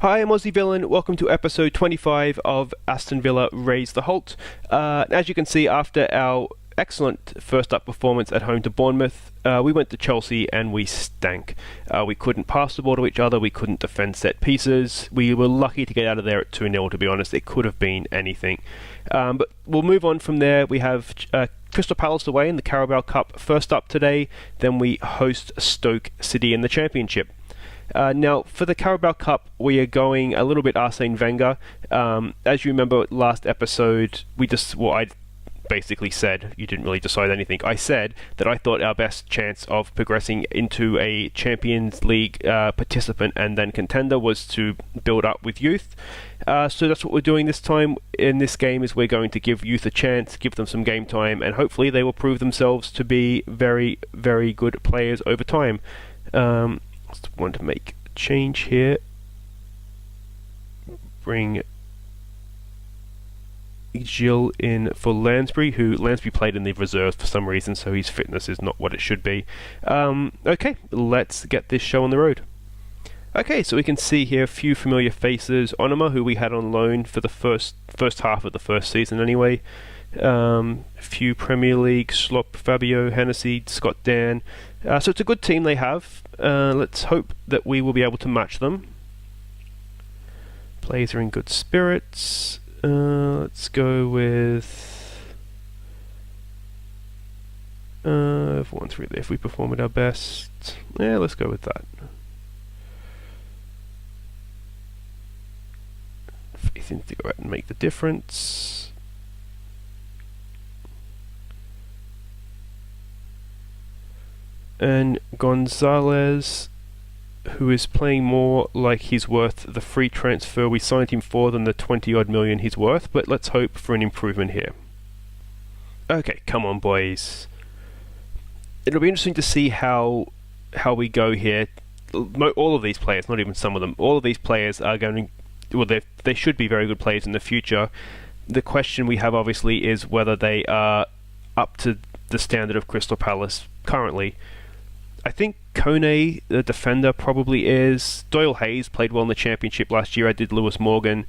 Hi, I'm Aussie Villain. Welcome to episode 25 of Aston Villa Raise the Holte. As you can see, after our excellent first up performance at home to Bournemouth, we went to Chelsea and we stank. We couldn't pass the ball to each other, we couldn't defend set pieces. We were lucky to get out of there at 2-0, to be honest. It could have been anything. But we'll move on from there. We have Crystal Palace away in the Carabao Cup first up today. Then we host Stoke City in the Championship. Now, for the Carabao Cup, we are going a little bit Arsene Wenger. As you remember, last episode, I basically said, you didn't really decide anything, I said that I thought our best chance of progressing into a Champions League participant and then contender was to build up with youth. So that's what we're doing this time in this game, is we're going to give youth a chance, give them some game time, and hopefully they will prove themselves to be very, very good players over time. Just want to make a change here. Bring Gilles in for Lansbury, who Lansbury played in the reserves for some reason, so his fitness is not what it should be. Okay, let's get this show on the road. Okay, so we can see here a few familiar faces. Onoma, who we had on loan for the first half of the first season anyway. A few Premier League, Slop, Fabio, Hennessy, Scott Dan. So it's a good team they have. Let's hope that we will be able to match them. Players are in good spirits. Let's go with 4-1-3 there if we perform at our best. Yeah, let's go with that. Faith in to go out and make the difference. And Gonzalez, who is playing more like he's worth the free transfer we signed him for than the 20-odd million he's worth, but let's hope for an improvement here. Okay, come on, boys. It'll be interesting to see how we go here. All of these players, not even some of them, all of these players are going to, well, they should be very good players in the future. The question we have, obviously, is whether they are up to the standard of Crystal Palace currently. I think Kone, the defender, probably is. Doyle Hayes played well in the Championship last year. I did Lewis Morgan.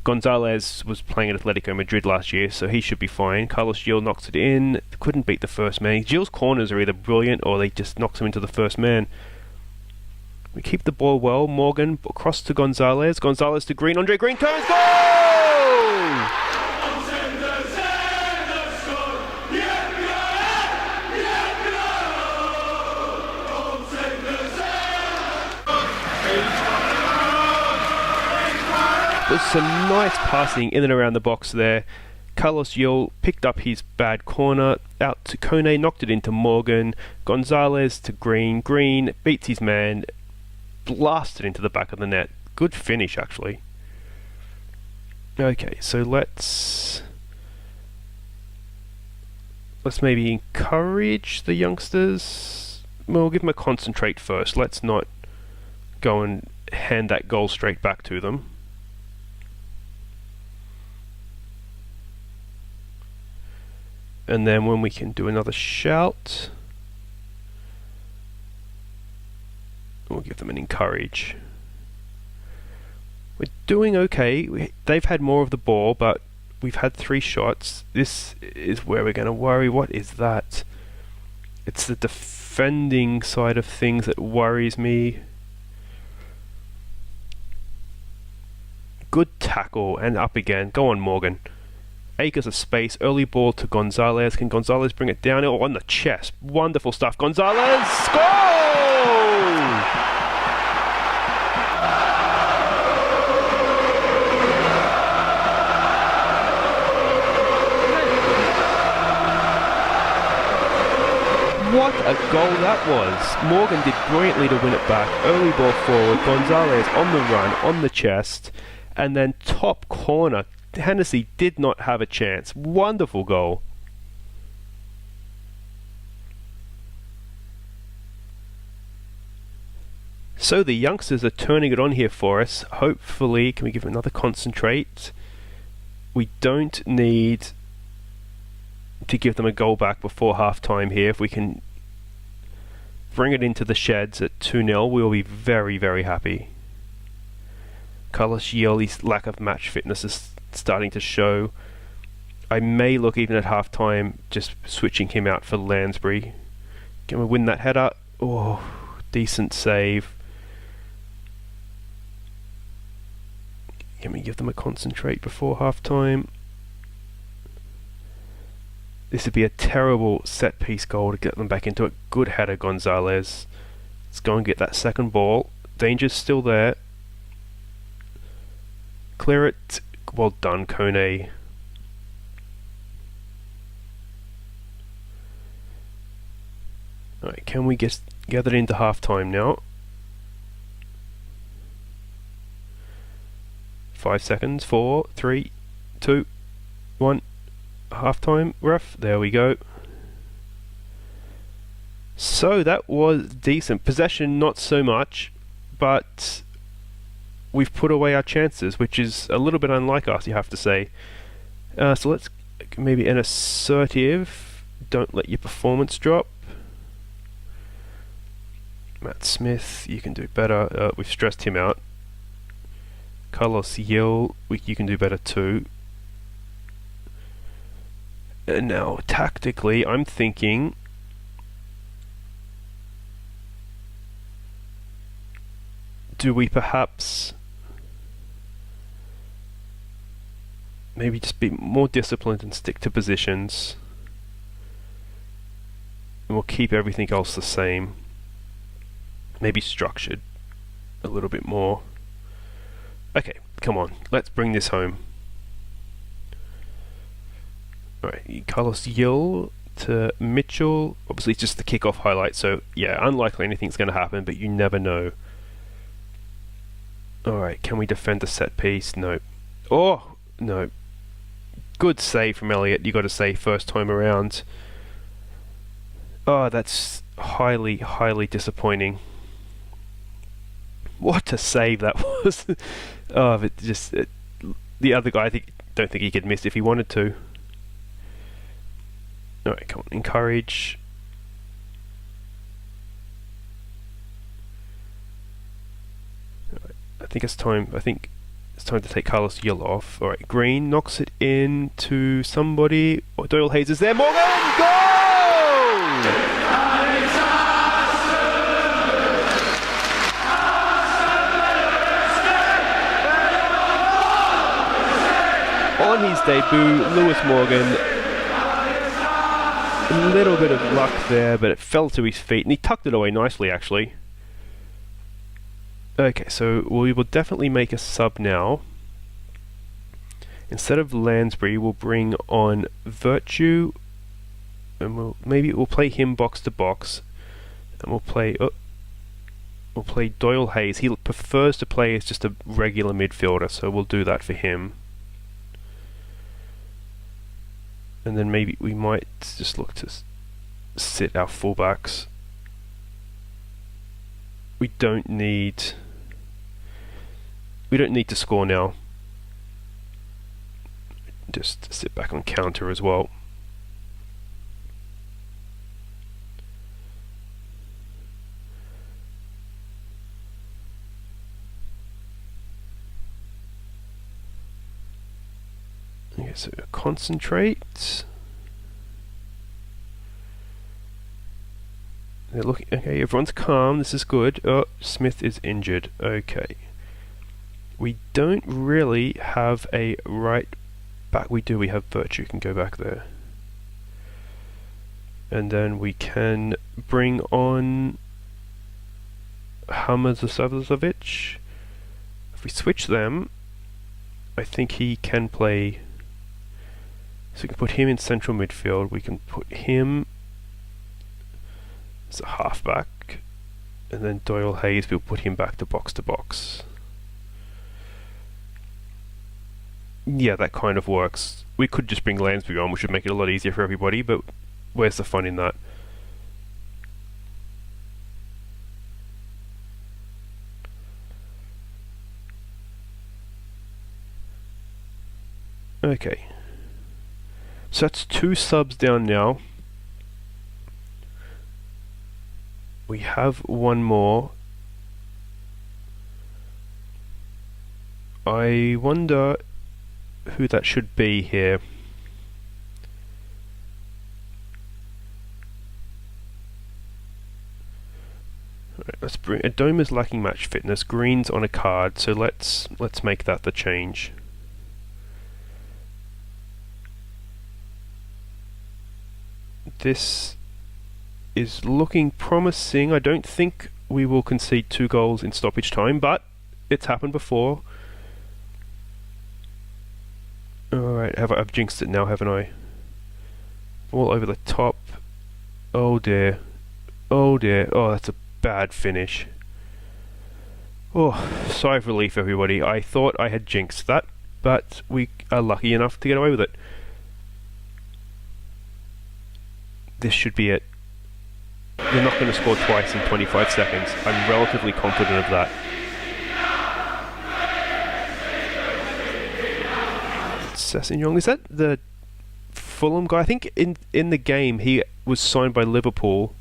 Gonzalez was playing at Atletico Madrid last year, so he should be fine. Carlos Gil knocks it in. Couldn't beat the first man. Gil's corners are either brilliant or they just knocks him into the first man. We keep the ball well. Morgan across to Gonzalez. Gonzalez to Green. Andre Green turns. Goal! There's some nice passing in and around the box there. Carlos Gil picked up his bad corner, out to Kone, knocked it into Morgan. Gonzalez to Green. Green beats his man, blasted into the back of the net. Good finish, actually. Okay, so let's maybe encourage the youngsters. We'll give them a concentrate first. Let's not go and hand that goal straight back to them. And then when we can do another shout, we'll give them an encourage. We're doing okay. They've had more of the ball, but we've had 3 shots. This is where we're going to worry. What is that? It's the defending side of things that worries me. Good tackle, and up again. Go on, Morgan. Acres of space, early ball to Gonzalez. Can Gonzalez bring it down? Oh, on the chest. Wonderful stuff. Gonzalez! Goal! What a goal that was. Morgan did brilliantly to win it back. Early ball forward. Gonzalez on the run, on the chest. And then top corner. Hennessy did not have a chance. Wonderful goal. So the youngsters are turning it on here for us. Hopefully, can we give another concentrate? We don't need to give them a goal back before half time here. If we can bring it into the sheds at 2-0, we'll be very, very happy. Carlos Yoli's lack of match fitness is starting to show. I may look even at half-time just switching him out for Lansbury. Can we win that header? Oh, decent save. Can we give them a concentrate before half-time? This would be a terrible set-piece goal to get them back into it. Good header, Gonzalez. Let's go and get that second ball. Danger's still there. Clear it. Well done, Kone. Alright, can we get it into half-time now? 5 seconds. 4, 3, 2, 1. Half-time, ref. There we go. So that was decent. Possession, not so much, but we've put away our chances, which is a little bit unlike us, you have to say. So let's maybe an assertive. Don't let your performance drop. Matt Smith, you can do better. We've stressed him out. Carlos Yell, you can do better too. And now, tactically, I'm thinking do we perhaps maybe just be more disciplined and stick to positions, and we'll keep everything else the same. Maybe structured a little bit more. Okay, come on, let's bring this home. Alright, Carlos Yell to Mitchell. Obviously it's just the kickoff highlight, so yeah, unlikely anything's going to happen, but you never know. Alright, can we defend the set piece? No. Oh, no. Good save from Elliott, you got to say, first time around. Oh, that's highly, highly disappointing. What a save that was. Oh, but just the other guy, don't think he could miss if he wanted to. Alright, come on, encourage. Alright, I think it's time to take Carlos Yell off. Alright, Green knocks it in to somebody. Oh, Doyle Hayes is there. Morgan! Goal! On his debut, Lewis Morgan, a little bit of luck there, but it fell to his feet, and he tucked it away nicely, actually. Okay, so we will definitely make a sub now. Instead of Lansbury, we'll bring on Virtue, and we'll play him box to box, and we'll play Doyle Hayes. He prefers to play as just a regular midfielder, so we'll do that for him. And then maybe we might just look to sit our fullbacks. We don't need to score now. Just sit back on counter as well. Okay, so concentrate. They're looking. Okay, everyone's calm. This is good. Oh, Smith is injured. Okay. We don't really have a right back. We do. We have Virtue. Can go back there. And then we can bring on Hamazovic. If we switch them, I think he can play. So we can put him in central midfield. We can put him as a halfback, and then Doyle Hayes, we'll put him back to box. Yeah, that kind of works. We could just bring Lansbury on, which would make it a lot easier for everybody, but where's the fun in that? Okay. So that's 2 subs down now. We have one more. I wonder who that should be here. Right, let's bring Adoma's lacking match fitness. Green's on a card, so let's make that the change. This is looking promising. I don't think we will concede 2 goals in stoppage time, but it's happened before. Alright, I've jinxed it now, haven't I? All over the top. Oh dear. Oh dear. Oh, that's a bad finish. Oh, sigh of relief, everybody. I thought I had jinxed that, but we are lucky enough to get away with it. This should be it. They're not going to score twice in 25 seconds. I'm relatively confident of that. Sessignon, is that the Fulham guy? I think in the game he was signed by Liverpool.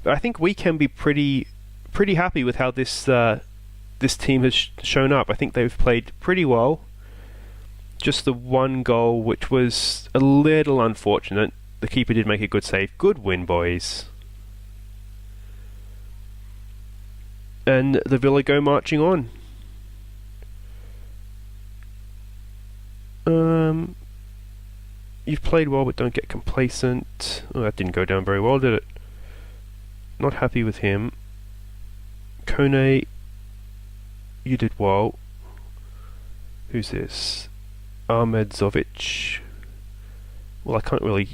But I think we can be pretty happy with how this team has shown up. I think they've played pretty well. Just the one goal, which was a little unfortunate. The keeper did make a good save. Good win, boys. And the Villa go marching on. You've played well, but don't get complacent. Oh, that didn't go down very well, did it? Not happy with him. Kone, you did well. Who's this? Ahmed Zovic. Well, I can't really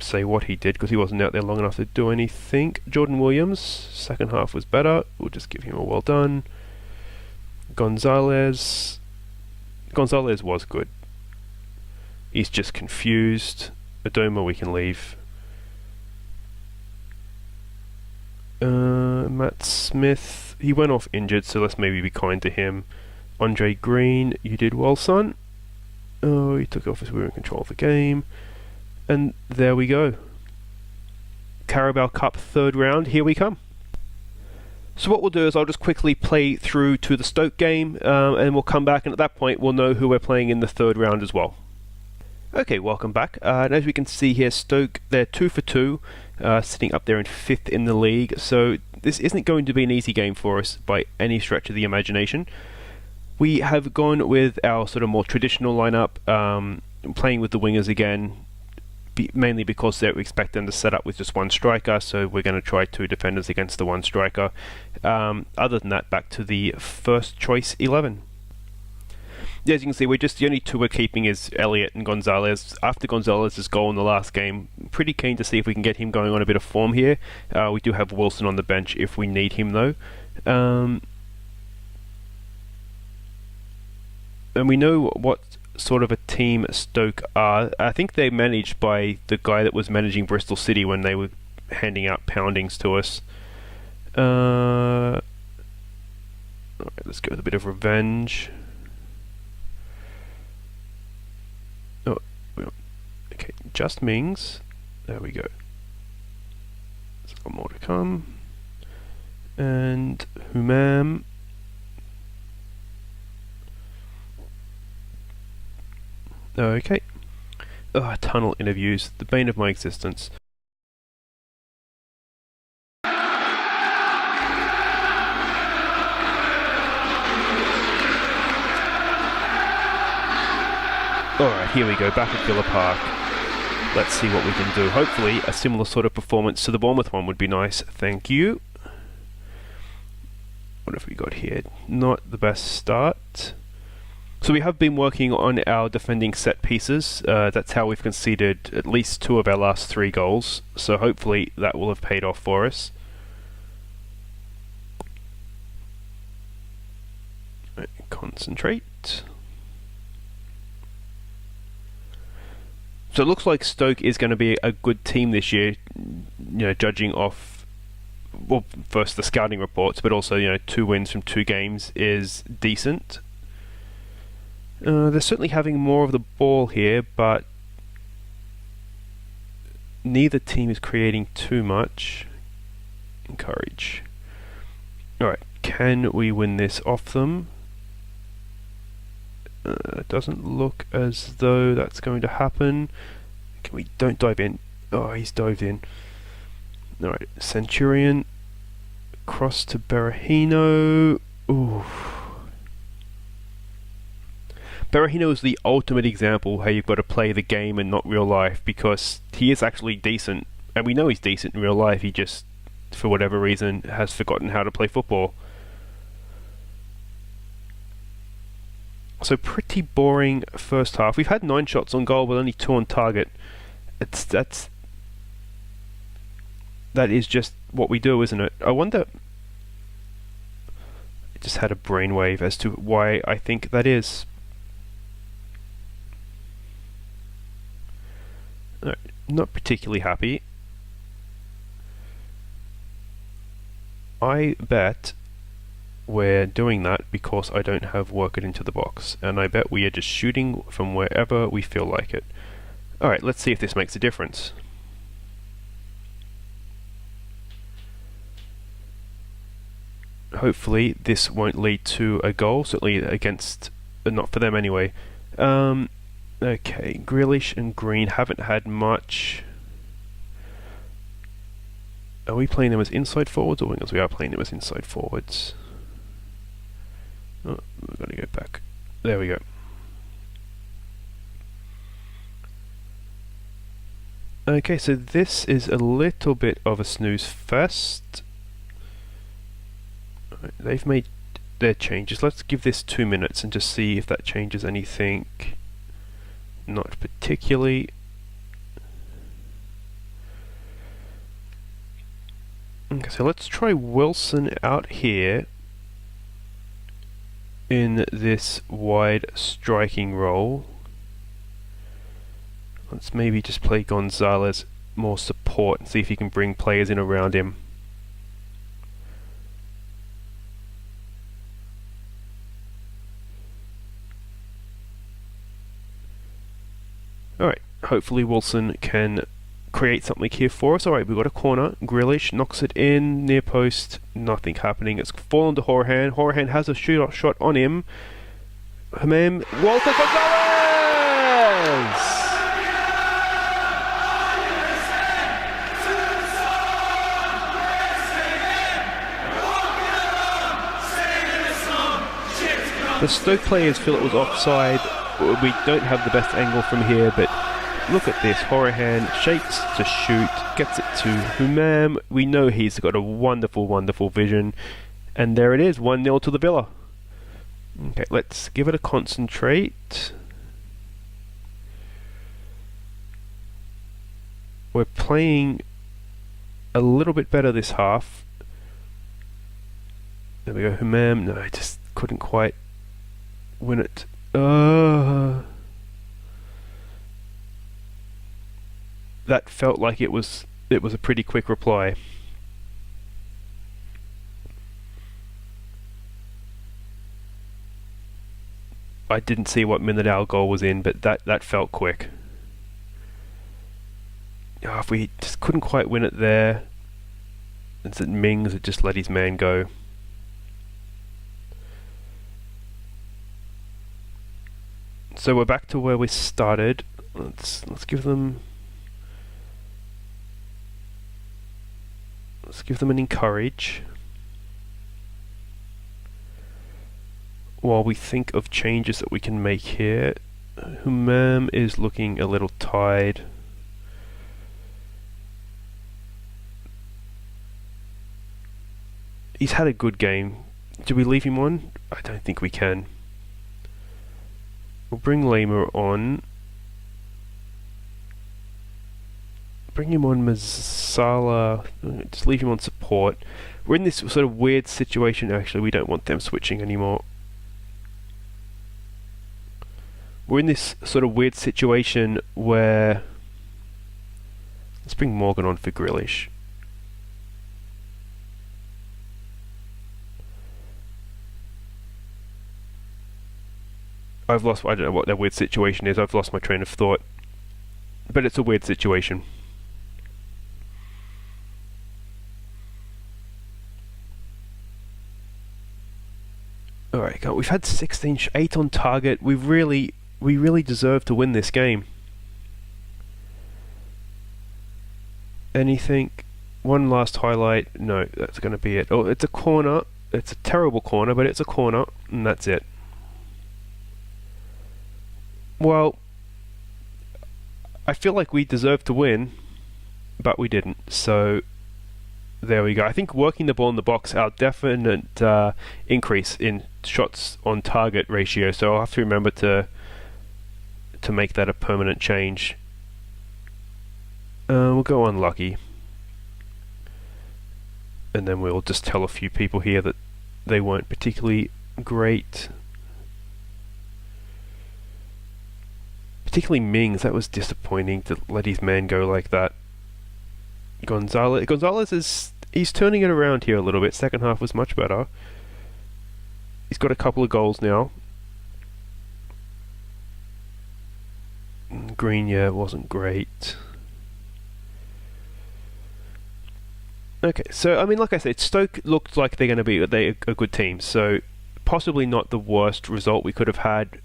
say what he did because he wasn't out there long enough to do anything. Jordan Williams, second half was better. We'll just give him a well done. Gonzalez was good. He's just confused. Adoma we can leave. Matt Smith, he went off injured, so let's maybe be kind to him. Andre Green, you did well, son. Oh, he took off as we were in control of the game. And there we go. Carabao Cup 3rd round, here we come. So what we'll do is I'll just quickly play through to the Stoke game, and we'll come back, and at that point we'll know who we're playing in the 3rd round as well. Okay, welcome back. And as we can see here, Stoke, they're 2 for 2, sitting up there in 5th in the league, so this isn't going to be an easy game for us by any stretch of the imagination. We have gone with our sort of more traditional lineup, playing with the wingers again, mainly because we expect them to set up with just one striker, so we're going to try 2 defenders against the one striker. Other than that, back to the first choice 11. Yeah, as you can see, the only 2 we're keeping is Elliott and Gonzalez. After Gonzalez's goal in the last game, pretty keen to see if we can get him going on a bit of form here. We do have Wilson on the bench if we need him though. And we know what sort of a team Stoke are. I think they're managed by the guy that was managing Bristol City when they were handing out poundings to us. Alright, let's go with a bit of revenge. Oh, okay, just Mings. There we go. There's a lot more to come. And Humam. Okay. Tunnel interviews, the bane of my existence. Alright, here we go, back at Villa Park. Let's see what we can do. Hopefully a similar sort of performance to the Bournemouth one would be nice. Thank you. What have we got here? Not the best start. So we have been working on our defending set pieces. That's how we've conceded at least 2 of our last 3 goals. So hopefully that will have paid off for us. Right, concentrate. So it looks like Stoke is going to be a good team this year, judging off, well, first the scouting reports, but also, 2 wins from 2 games is decent. They're certainly having more of the ball here, but neither team is creating too much. Encourage. Alright, can we win this off them? Doesn't look as though that's going to happen. Can we don't dive in? Oh, he's dived in. Alright, Centurion. Cross to Berahino. Ooh. Berahino is the ultimate example how you've got to play the game and not real life, because he is actually decent, and we know he's decent in real life. He just, for whatever reason, has forgotten how to play football. So pretty boring first half. We've had 9 shots on goal, but only 2 on target. That is just what we do, isn't it? I wonder. I just had a brainwave as to why I think that is. Not particularly happy. I bet we're doing that because I don't have work it into the box, and I bet we are just shooting from wherever we feel like it. Alright, let's see if this makes a difference. Hopefully this won't lead to a goal, certainly against, not for them anyway. Okay, Grealish and Green haven't had much. Are we playing them as inside forwards or wingers? We are playing them as inside forwards. Oh, we've got to go back. There we go. Okay, so this is a little bit of a snooze fest. Right, they've made their changes. Let's give this 2 minutes and just see if that changes anything. Not particularly. Okay, so let's try Wilson out here in this wide striking role. Let's maybe just play Gonzalez more support and see if he can bring players in around him. Alright, hopefully Wilson can create something here for us. Alright, we've got a corner. Grealish knocks it in, near post, nothing happening. It's fallen to Horahan. Horahan has a shot on him. Walter Gonzalez! The Stoke players feel it was offside. We don't have the best angle from here, but look at this. Horahan shakes to shoot, gets it to Humam. We know he's got a wonderful, wonderful vision. And there it is, 1-0 to the Villa. Okay, let's give it a concentrate. We're playing a little bit better this half. There we go, Humam. No, I just couldn't quite win it. That felt like it was a pretty quick reply. I didn't see what minute our goal was in, but that felt quick. Oh, if we just couldn't quite win it there, it's that Mings had just let his man go. So we're back to where we started. Let's give them. Let's give them an encourage while we think of changes that we can make here. Humam is looking a little tired. He's had a good game. Do we leave him on? I don't think we can. We'll bring Lima on. Bring him on Mazzala. Just leave him on support. We're in this sort of weird situation. Actually, we don't want them switching anymore. We're in this sort of weird situation where... Let's bring Morgan on for Grealish. I don't know what that weird situation is. I've lost my train of thought. But it's a weird situation. Alright, we've had 8 on target. We really deserve to win this game. Anything? One last highlight? No, that's going to be it. Oh, it's a corner. It's a terrible corner, but it's a corner, and that's it. Well, I feel like we deserved to win, but we didn't. So there we go. I think working the ball in the box, our definite increase in shots on target ratio. So I'll have to remember to make that a permanent change. We'll go unlucky, and then we'll just tell a few people here that they weren't particularly great. Particularly Mings, that was disappointing to let his man go like that. Gonzalez he's turning it around here a little bit. Second half was much better. He's got a couple of goals now. Green, yeah, wasn't great. Okay, so I mean, like I said, Stoke looked like they're going to be a good team. So possibly not the worst result we could have had,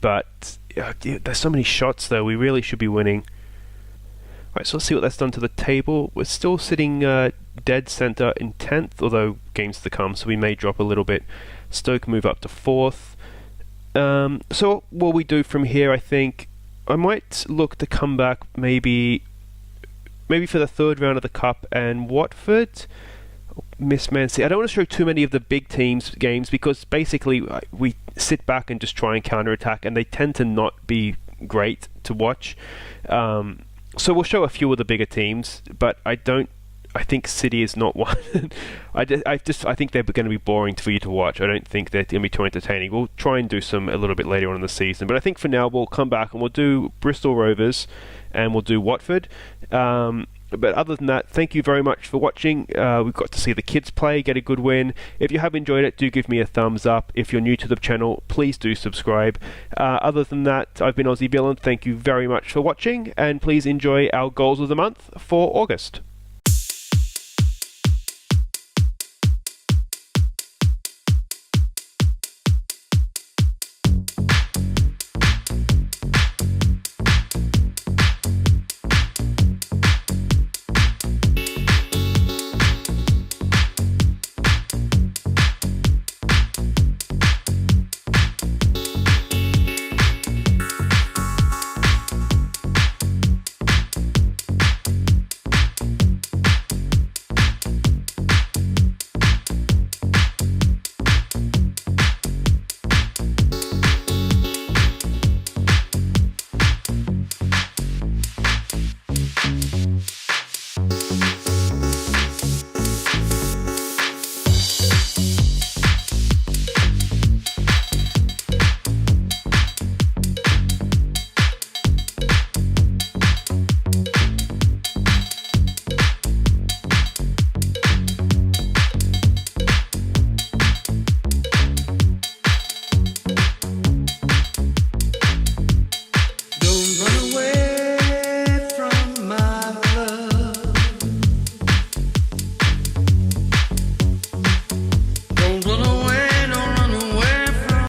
but there's so many shots though. We really should be winning. Right, so let's see what that's done to the table. We're still sitting dead centre in 10th, although games to come, so we may drop a little bit. Stoke move up to 4th. So what we do from here, I think I might look to come back maybe for the third round of the Cup, and Watford, miss Man City. I don't want to show too many of the big teams games because basically we sit back and just try and counter-attack, and they tend to not be great to watch. So we'll show a few of the bigger teams, but I think City is not one. I think they're going to be boring for you to watch. I don't think they're going to be too entertaining. We'll try and do some a little bit later on in the season, but I think for now we'll come back and we'll do Bristol Rovers and we'll do Watford. But other than that, thank you very much for watching. We've got to see the kids play, get a good win. If you have enjoyed it, do give me a thumbs up. If you're new to the channel, please do subscribe. Other than that, I've been Aussie Villain. Thank you very much for watching, and please enjoy our goals of the month for August.